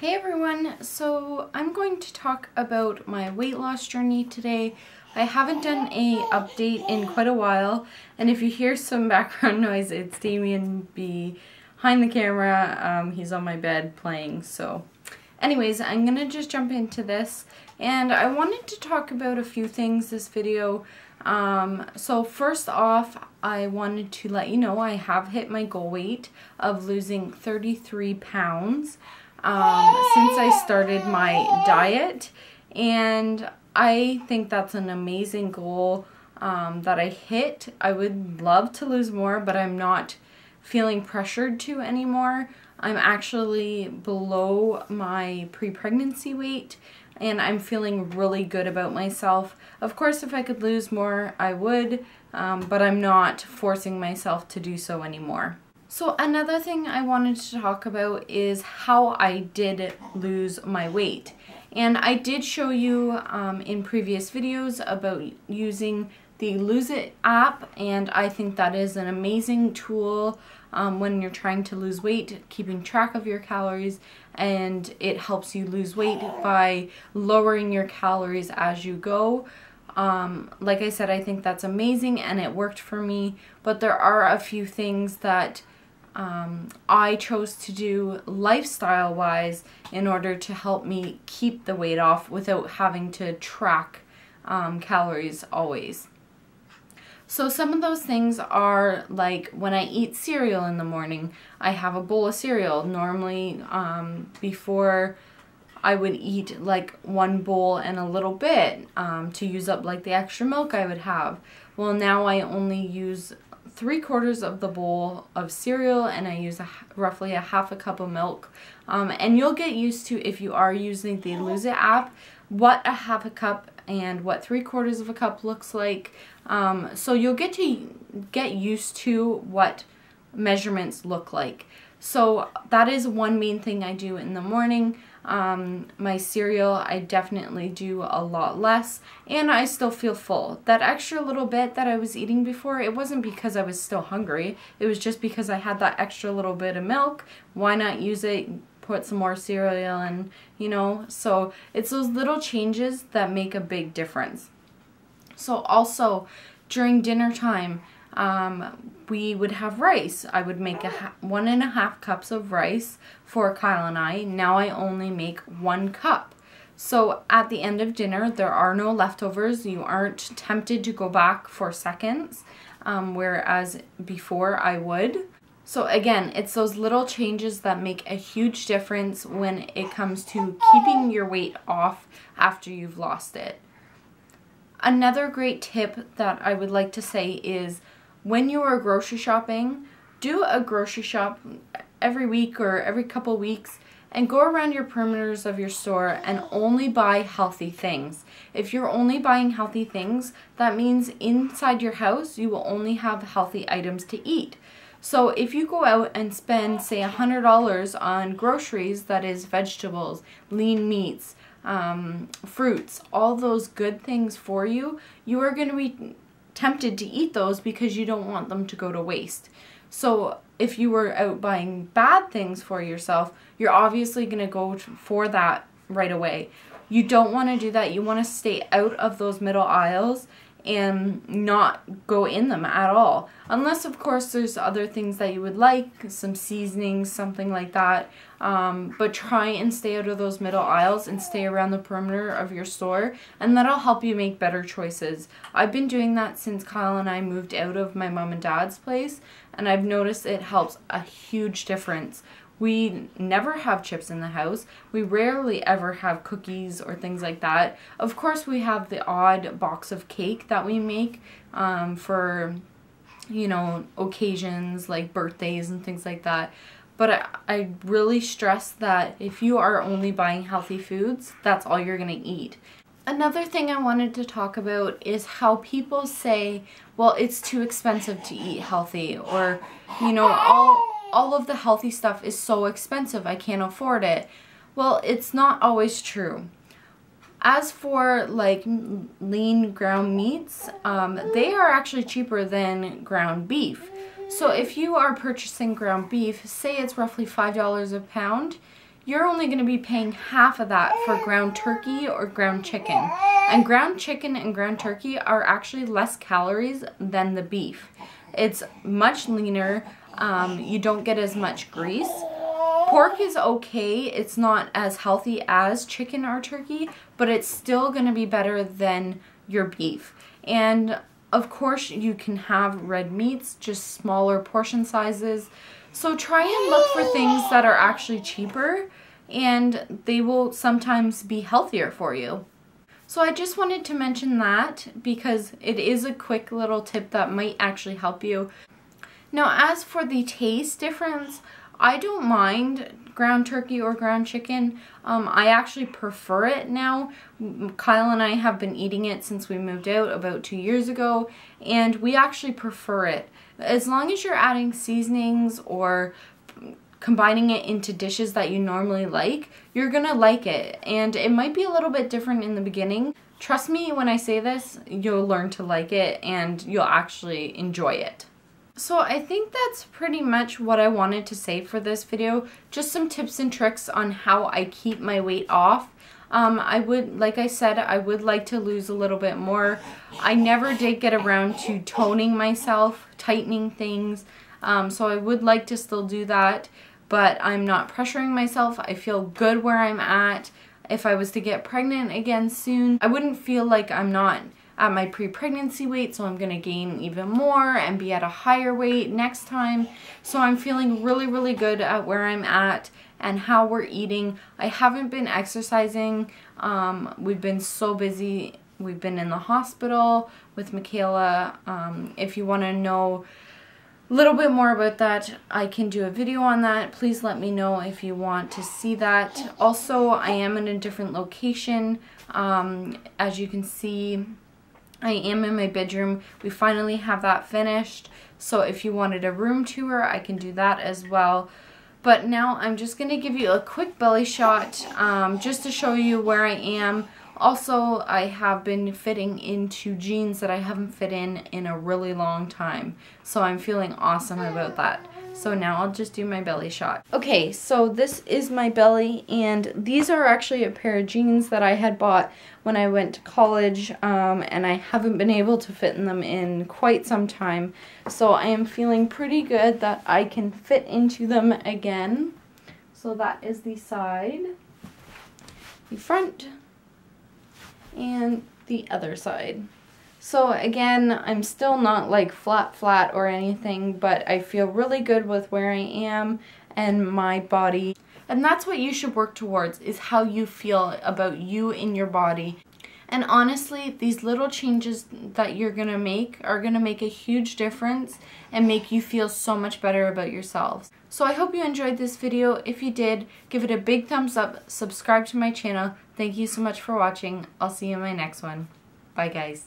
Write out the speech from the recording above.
Hey everyone, so I'm going to talk about my weight loss journey today. I haven't done a update in quite a while, and if you hear some background noise, it's Damien behind the camera. He's on my bed playing. So anyways, I'm gonna just jump into this, and I wanted to talk about a few things this video. So first off, I wanted to let you know I have hit my goal weight of losing 33 pounds. Since I started my diet, and I think that's an amazing goal that I hit. I would love to lose more, but I'm not feeling pressured to anymore. I'm actually below my pre-pregnancy weight, and I'm feeling really good about myself. Of course, if I could lose more, I would, but I'm not forcing myself to do so anymore. So another thing I wanted to talk about is how I did lose my weight. And I did show you in previous videos about using the Lose It app, and I think that is an amazing tool when you're trying to lose weight, keeping track of your calories, and it helps you lose weight by lowering your calories as you go. Like I said, I think that's amazing and it worked for me, but there are a few things that I chose to do lifestyle-wise in order to help me keep the weight off without having to track calories always. So some of those things are like when I eat cereal in the morning, I have a bowl of cereal. Normally before I would eat like one bowl and a little bit to use up like the extra milk I would have. Well, now I only use 3/4 of the bowl of cereal, and I use roughly a half a cup of milk. And you'll get used to, if you are using the Lose It app, what a half a cup and what 3/4 of a cup looks like. So you'll get used to what measurements look like. So that is one main thing I do in the morning. My cereal, I definitely do a lot less, and I still feel full. That extra little bit that I was eating before, it wasn't because I was still hungry. It was just because I had that extra little bit of milk. Why not use it, put some more cereal in, you know? So it's those little changes that make a big difference. So also, during dinner time, we would have rice. I would make 1.5 cups of rice for Kyle and I. Now I only make 1 cup. So at the end of dinner, there are no leftovers. You aren't tempted to go back for seconds, whereas before I would. So again, it's those little changes that make a huge difference when it comes to keeping your weight off after you've lost it. Another great tip that I would like to say is, when you are grocery shopping, do a grocery shop every week or every couple weeks and go around your perimeters of your store and only buy healthy things. If you're only buying healthy things, that means inside your house you will only have healthy items to eat. So if you go out and spend, say, $100 on groceries, that is vegetables, lean meats, fruits, all those good things for you, you are going to be tempted to eat those because you don't want them to go to waste. So if you were out buying bad things for yourself, you're obviously going to go for that right away. You don't want to do that. You want to stay out of those middle aisles and not go in them at all. Unless, of course, there's other things that you would like, some seasonings, something like that. But try and stay out of those middle aisles and stay around the perimeter of your store, and that'll help you make better choices. I've been doing that since Kyle and I moved out of my mom and dad's place, and I've noticed it helps a huge difference. We never have chips in the house. We rarely ever have cookies or things like that. Of course, we have the odd box of cake that we make for, you know, occasions like birthdays and things like that. But I really stress that if you are only buying healthy foods, that's all you're going to eat. Another thing I wanted to talk about is how people say, well, it's too expensive to eat healthy, or, you know, all of the healthy stuff is so expensive, I can't afford it. Well, it's not always true. As for like lean ground meats, they are actually cheaper than ground beef. So if you are purchasing ground beef, say it's roughly $5 a pound, you're only going to be paying half of that for ground turkey or ground chicken. And ground chicken and ground turkey are actually less calories than the beef. It's much leaner. You don't get as much grease. Pork is okay. It's not as healthy as chicken or turkey, but it's still going to be better than your beef. And of course, you can have red meats, just smaller portion sizes. So try and look for things that are actually cheaper, and they will sometimes be healthier for you. So I just wanted to mention that because it is a quick little tip that might actually help you. Now, as for the taste difference, I don't mind ground turkey or ground chicken. I actually prefer it now. Kyle and I have been eating it since we moved out about 2 years ago, and we actually prefer it. As long as you're adding seasonings or combining it into dishes that you normally like, you're gonna like it. And it might be a little bit different in the beginning. Trust me when I say this, you'll learn to like it and you'll actually enjoy it. So I think that's pretty much what I wanted to say for this video. Just some tips and tricks on how I keep my weight off. Like I said, I would like to lose a little bit more. I never did get around to toning myself, tightening things. So I would like to still do that, but I'm not pressuring myself. I feel good where I'm at. If I was to get pregnant again soon, I wouldn't feel like I'm not at my pre-pregnancy weight, so I'm gonna gain even more and be at a higher weight next time. So I'm feeling really, really good at where I'm at and how we're eating. I haven't been exercising. We've been so busy. We've been in the hospital with Michaela. If you want to know a little bit more about that, I can do a video on that. Please let me know if you want to see that. Also, I am in a different location. As you can see, I am in my bedroom. We finally have that finished. So if you wanted a room tour, I can do that as well. But now I'm just going to give you a quick belly shot just to show you where I am. Also, I have been fitting into jeans that I haven't fit in a really long time. So I'm feeling awesome about that. So now I'll just do my belly shot. Okay, so this is my belly, and these are actually a pair of jeans that I had bought when I went to college, and I haven't been able to fit in them in quite some time. So I am feeling pretty good that I can fit into them again. So that is the side, the front, and the other side. So again, I'm still not like flat or anything, but I feel really good with where I am and my body. And that's what you should work towards, is how you feel about you in your body. And honestly, these little changes that you're gonna make are gonna make a huge difference and make you feel so much better about yourselves. So I hope you enjoyed this video. If you did, give it a big thumbs up, subscribe to my channel. Thank you so much for watching. I'll see you in my next one. Bye guys.